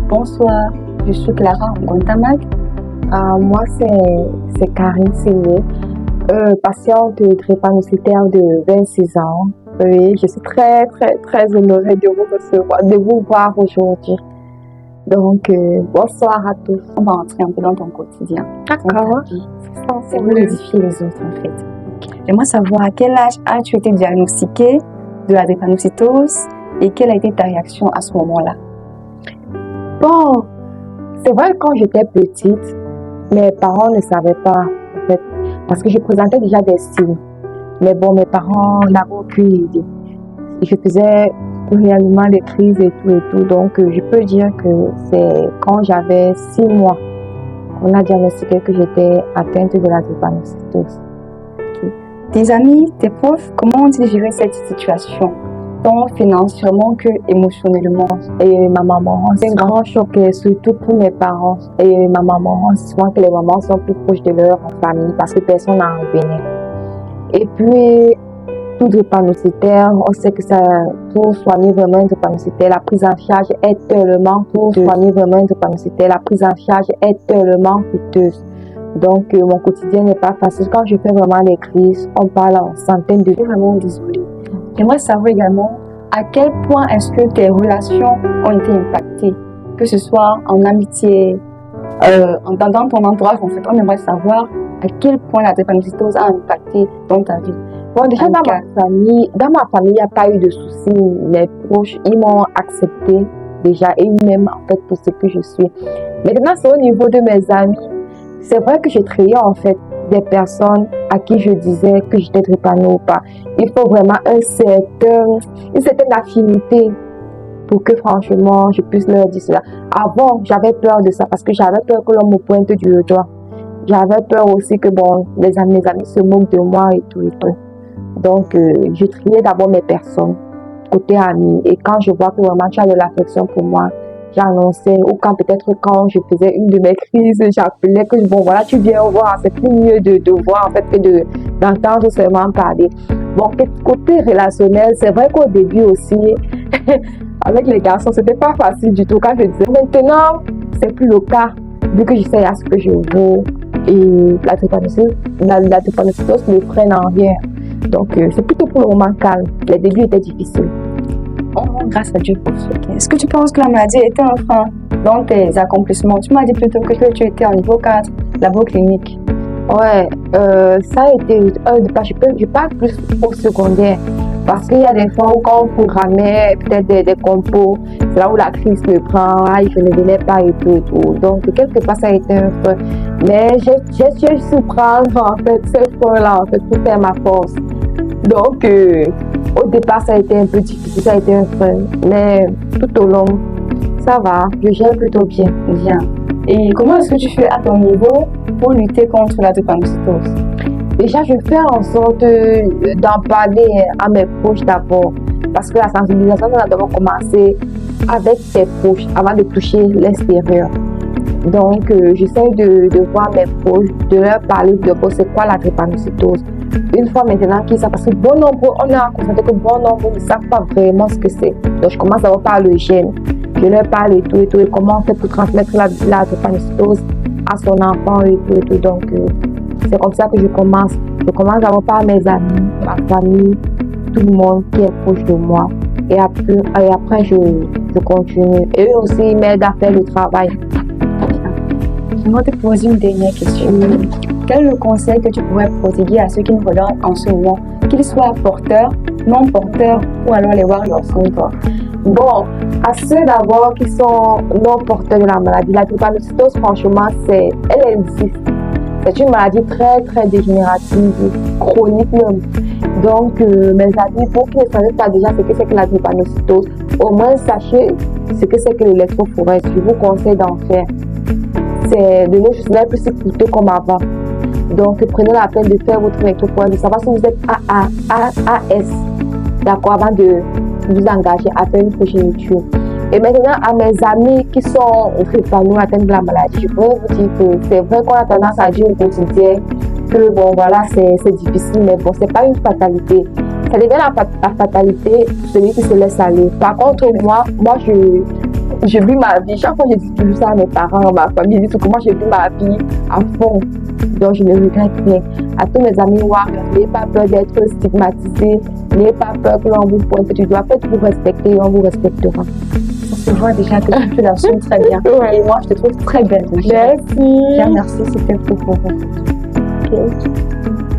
Bonsoir, je suis Clara Ngontamak. Moi, c'est Karine Signé, patiente drépanocytaire de 26 ans. Oui, je suis très, très, très honorée de vous recevoir, de vous voir aujourd'hui. Donc, bonsoir à tous. On va entrer un peu dans ton quotidien. D'accord. C'est pour édifier les autres, en fait. J'aimerais savoir à quel âge as-tu été diagnostiquée de la drépanocytose et quelle a été ta réaction à ce moment-là? Bon, c'est vrai que quand j'étais petite, mes parents ne savaient pas, en fait, parce que je présentais déjà des signes. Mais bon, mes parents n'avaient aucune idée. Je faisais réellement des crises et tout. Donc, je peux dire que c'est quand j'avais 6 mois qu'on a diagnostiqué que j'étais atteinte de la drépanocytose. Tes amis, tes profs, comment ont-ils géré cette situation, tant financièrement que émotionnellement? Et ma maman, c'est un grand choc, surtout pour mes parents. Et ma maman, souvent que les mamans sont plus proches de leur famille parce que personne n'en revenait. Et puis, tout drépanocytaire, on sait que ça, pour soigner vraiment un drépanocytaire, la prise en charge est tellement coûteuse. Donc, mon quotidien n'est pas facile. Quand je fais vraiment les crises, on parle en centaines de... Je suis vraiment désolée. J'aimerais savoir également à quel point est-ce que tes relations ont été impactées, que ce soit en amitié, dans ton entourage, en fait. On aimerait savoir à quel point la drépanocytose a impacté dans ta vie. Bon, déjà dans ma famille, il n'y a pas eu de soucis. Mes proches, ils m'ont accepté déjà et ils m'aiment en fait pour ce que je suis. Maintenant, c'est au niveau de mes amis. C'est vrai que j'ai trahis en fait des personnes à qui je disais que j'étais drépano ou pas. Il faut vraiment une certaine affinité pour que franchement je puisse leur dire cela. Avant, j'avais peur de ça parce que j'avais peur que l'on me pointe du doigt. J'avais peur aussi que bon, mes amis se moquent de moi et tout. Donc, je triais d'abord mes personnes, côté amis. Et quand je vois que vraiment tu as de l'affection pour moi, j'annonçais. Ou quand je faisais une de mes crises, j'appelais que bon, voilà, tu viens voir. C'est plus mieux de voir en fait que d'entendre seulement parler. Bon, côté relationnel, c'est vrai qu'au début aussi, avec les garçons, c'était pas facile du tout. Quand je disais, maintenant, c'est plus le cas, vu que je sais à ce que je veux. Et la drépanocytose me freine en rien. Donc, c'est plutôt pour le moment calme. Les débuts étaient difficiles. On rend grâce à Dieu pour ce qui est. Est-ce que tu penses que la maladie était un frein dans tes accomplissements? Tu m'as dit plutôt que tu étais en niveau 4, labo clinique. Ouais, ça a été... je parle plus au secondaire. Parce qu'il y a des fois où quand on programmait peut-être des compos, c'est là où la crise me prend, je ne venais pas et tout. Donc, quelque part, ça a été un frein. Mais j'ai su prendre, en fait, ce frein-là, en fait, pour faire ma force. Donc, au départ, ça a été un peu difficile, ça a été un frein. Mais tout au long, ça va, je gère plutôt bien. Et comment est-ce que tu fais à ton niveau pour lutter contre la drépanocytose? Déjà, je fais en sorte d'en parler à mes proches d'abord. Parce que la sensibilisation doit d'abord commencer avec tes proches avant de toucher l'extérieur. Donc, j'essaie de voir mes proches, de leur parler de c'est quoi la drépanocytose. Une fois maintenant qu'ils savent, parce que bon nombre, on a constaté que bon nombre ne savent pas vraiment ce que c'est. Donc, je commence d'abord par le gène. Je leur parle et tout, et comment on fait pour transmettre la drépanocytose à son enfant et tout. Donc, c'est comme ça que je commence. Je commence d'abord par mes amis, ma famille, tout le monde qui est proche de moi. Et après je continue. Et eux aussi, ils m'aident à faire le travail. J'aimerais te poser une dernière question. Quel est le conseil que tu pourrais prodiguer à ceux qui nous regardent en ce moment, qu'ils soient porteurs, non porteurs, ou alors les warriors syndrome? Bon, à ceux d'abord qui sont non porteurs de la maladie, la drépanocytose, franchement, elle existe. C'est une maladie très, très dégénérative, chronique même. Donc, mes amis, pour qui ne savez pas déjà ce que c'est que la drépanocytose, au moins sachez ce que c'est que l'électrophorèse. Je vous conseille d'en faire. C'est de nos jours, ce n'est plus si coûteux comme avant. Donc, prenez la peine de faire votre électrophorèse, de savoir si vous êtes AS, d'accord, avant de vous engager à faire une progéniture. Et maintenant, à mes amis qui sont drépano atteints de la maladie, je pourrais vous dire que c'est vrai qu'on a tendance à dire au quotidien que bon, voilà, c'est difficile, mais bon, c'est pas une fatalité. Ça devient la fatalité de celui qui se laisse aller. Par contre, moi, je vis ma vie. Chaque fois que je dis toujours ça à mes parents, à ma famille, ils disent que moi je vis ma vie à fond. Donc je ne regrette rien. À tous mes amis Warriors, n'ayez pas peur d'être stigmatisés, n'ayez pas peur que l'on vous pointe du doigt. Faites vous respecter et on vous respectera. On se voit déjà que tu l'assumes très bien. Ouais. Et moi, je te trouve très belle. Merci. Bien, merci, c'était tout pour vous. Ok.